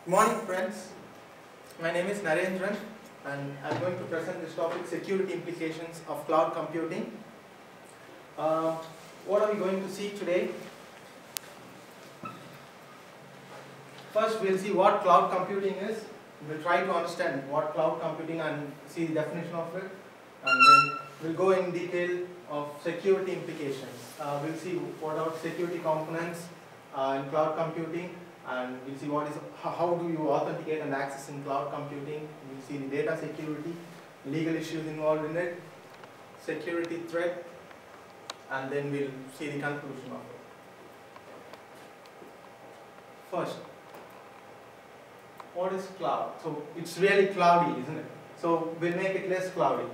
Good morning, friends. My name is Narendran and I'm going to present this topic, security implications of cloud computing. What are we going to see today? First, we'll see what cloud computing is. We'll try to understand what cloud computing and see the definition of it. And then we'll go in detail of security implications. We'll see what are security components in cloud computing. And we'll see how do you authenticate and access in cloud computing. We'll see the data security, legal issues involved in it, security threat, and then we'll see the conclusion of it. First, what is cloud? So it's really cloudy, isn't it? So we'll make it less cloudy.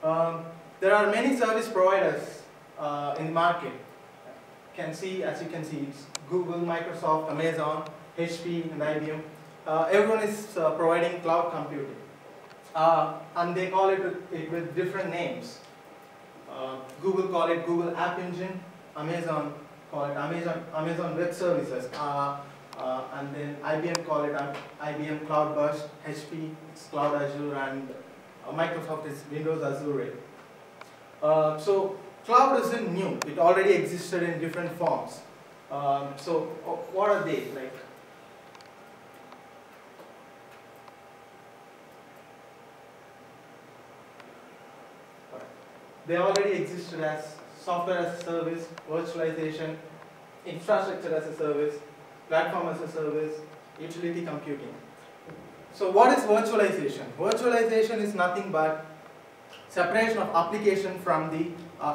There are many service providers in the market. As you can see, it's Google, Microsoft, Amazon, HP, and IBM. Everyone is providing cloud computing, and they call it with different names. Google call it Google App Engine, Amazon call it Amazon Web Services, and then IBM call it IBM Cloud Burst, HP it's Cloud Azure, and Microsoft is Windows Azure. So cloud isn't new; it already existed in different forms. So what are they like? They already existed as software as a service, virtualization, infrastructure as a service, platform as a service, utility computing. So what is virtualization? Virtualization is nothing but separation of application from the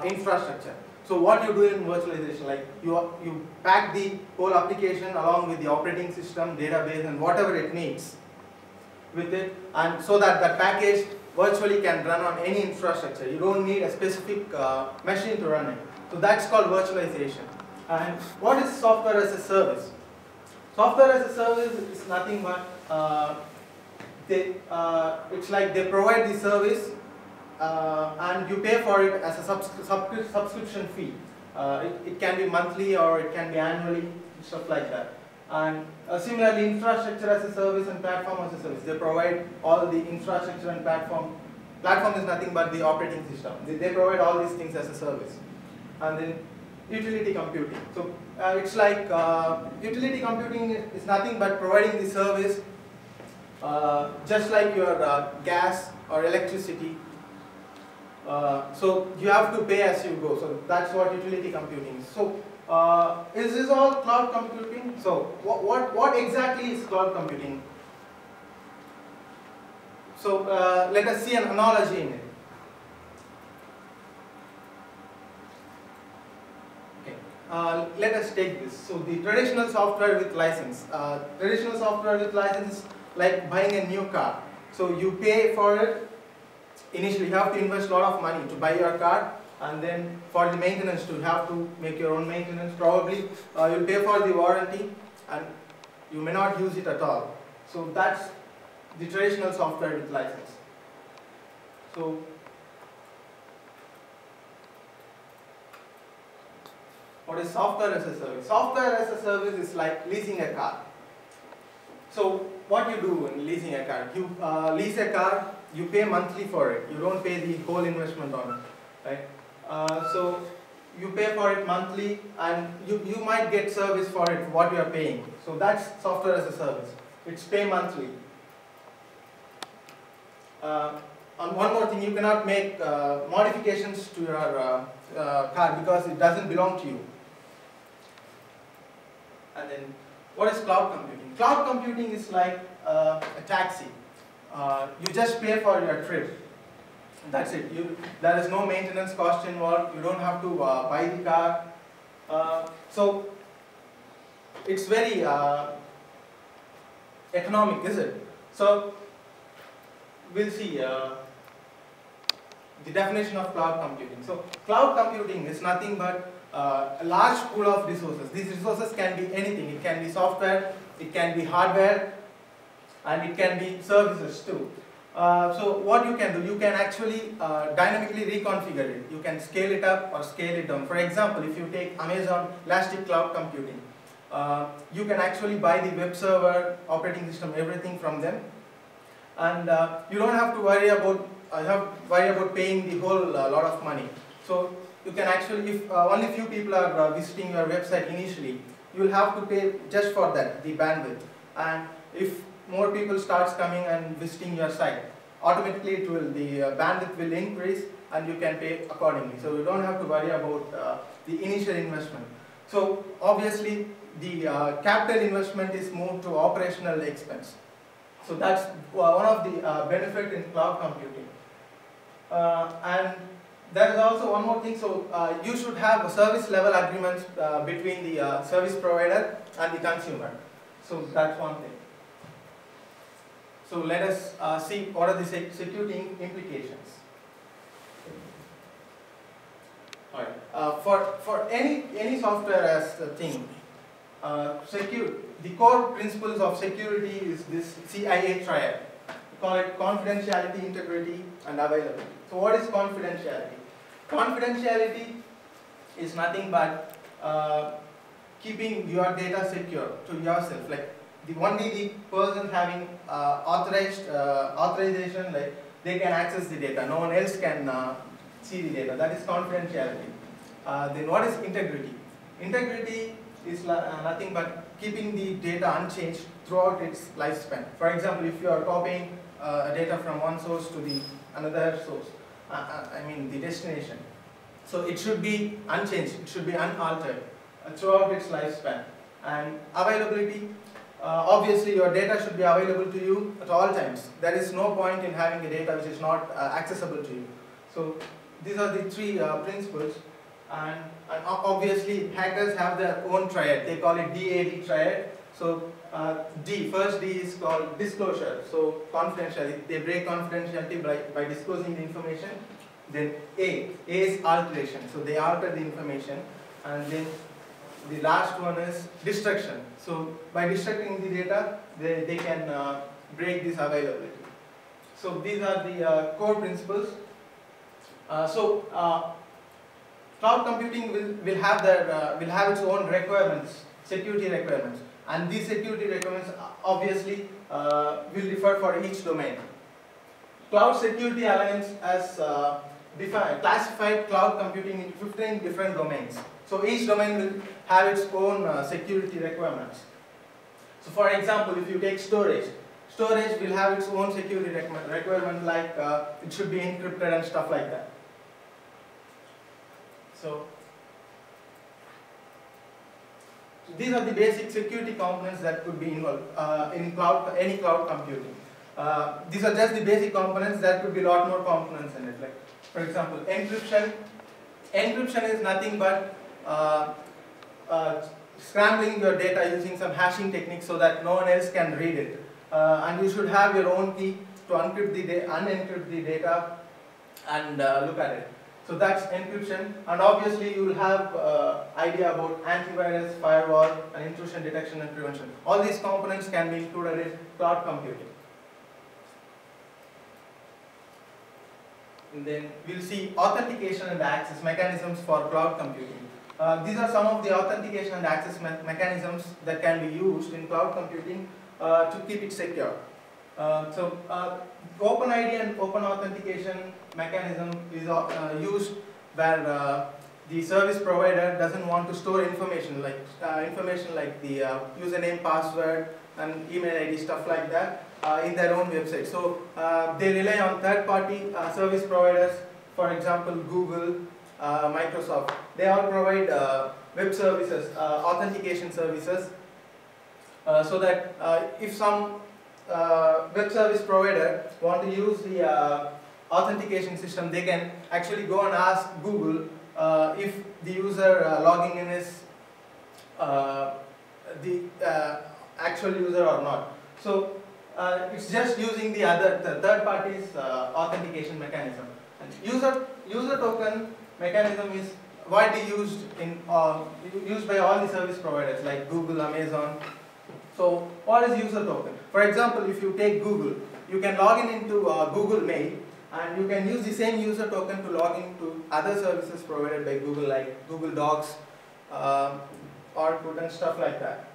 infrastructure. So what you do in virtualization, like you pack the whole application along with the operating system, database, and whatever it needs with it, and so that the package virtually can run on any infrastructure. You don't need a specific machine to run it. So that's called virtualization. And what is software as a service? Software as a service is nothing but it's like they provide the service. And you pay for it as a subscription fee. It can be monthly or it can be annually, stuff like that. And similarly, infrastructure as a service and platform as a service. They provide all the infrastructure and platform. Platform is nothing but the operating system. They provide all these things as a service. And then utility computing. So it's like utility computing is nothing but providing the service just like your gas or electricity. So you have to pay as you go. So that's what utility computing is. So is this all cloud computing? So what exactly is cloud computing? So let us see an analogy in it. Okay. Let us take this. So the traditional software with license. Traditional software with license is like buying a new car. So you pay for it. Initially, you have to invest a lot of money to buy your car, and then for the maintenance, you have to make your own maintenance. Probably you'll pay for the warranty, and you may not use it at all. So that's the traditional software with license. So what is software as a service? Software as a service is like leasing a car. So what you do in leasing a car? You lease a car. You pay monthly for it. You don't pay the whole investment on it, right? So you pay for it monthly, and you might get service for it, what you are paying. So that's software as a service. It's pay monthly. And one more thing, you cannot make modifications to your car because it doesn't belong to you. And then, what is cloud computing? Cloud computing is like a taxi. You just pay for your trip. That's it. There is no maintenance cost involved. You don't have to buy the car. So it's very economic, is it? So we'll see the definition of cloud computing. So cloud computing is nothing but a large pool of resources. These resources can be anything. It can be software, it can be hardware, and it can be services too. So what you can do, you can actually dynamically reconfigure it. You can scale it up or scale it down. For example, if you take Amazon Elastic Cloud Computing, you can actually buy the web server, operating system, everything from them, and you don't have to worry about paying the whole lot of money. So you can actually, if only few people are visiting your website initially, you will have to pay just for that, the bandwidth. And if more people starts coming and visiting your site, automatically the bandwidth will increase and you can pay accordingly. So you don't have to worry about the initial investment. So obviously the capital investment is moved to operational expense. So that's one of the benefit in cloud computing. And there is also one more thing. So you should have service level agreements between the service provider and the consumer. So that's one thing. So let us see what are the security implications. Alright. For any software as a thing, the core principles of security is this CIA triad. We call it confidentiality, integrity, and availability. So what is confidentiality? Confidentiality is nothing but keeping your data secure to yourself. Like only the person having authorization, like they can access the data. No one else can see the data. That is confidentiality. Then what is integrity? Integrity is nothing but keeping the data unchanged throughout its lifespan. For example, if you are copying data from one source to the another source, I mean the destination, so it should be unchanged, it should be unaltered throughout its lifespan. And availability, obviously your data should be available to you at all times. There is no point in having a data which is not accessible to you. So these are the three principles. And obviously hackers have their own triad. They call it DAD triad. So first D is called disclosure. So confidentiality. They break confidentiality by disclosing the information. Then A is alteration. So they alter the information. And then the last one is destruction. So by destructing the data, they can break this availability. So these are the core principles. Cloud computing will have its own requirements, security requirements, and these security requirements obviously will differ for each domain. Cloud Security Alliance has classified cloud computing into 15 different domains. So each domain will have its own security requirements. So for example, if you take storage will have its own security requirement, like it should be encrypted and stuff like that. So these are the basic security components that could be involved in any cloud computing. These are just the basic components. There could be a lot more components in it. Like for example, encryption. Encryption is nothing but scrambling your data using some hashing technique so that no one else can read it. And you should have your own key to unencrypt the data and look at it. So that's encryption, and obviously you will have idea about antivirus, firewall, and intrusion detection and prevention. All these components can be included in cloud computing. And then we'll see authentication and access mechanisms for cloud computing. These are some of the authentication and access mechanisms that can be used in cloud computing to keep it secure. OpenID and open authentication mechanism is used where the service provider doesn't want to store information like the username, password, and email ID, stuff like that, in their own website. So they rely on third-party service providers. For example, Google, Microsoft. They all provide web services, authentication services, so that if some web service provider want to use the authentication system, they can actually go and ask Google if the user logging in is the actual user or not. So it's just using the third party's authentication mechanism. And user token mechanism is widely used used by all the service providers like Google, Amazon. So what is user token? For example, if you take Google, you can log in into Google Mail, and you can use the same user token to log into other services provided by Google, like Google Docs, output and stuff like that.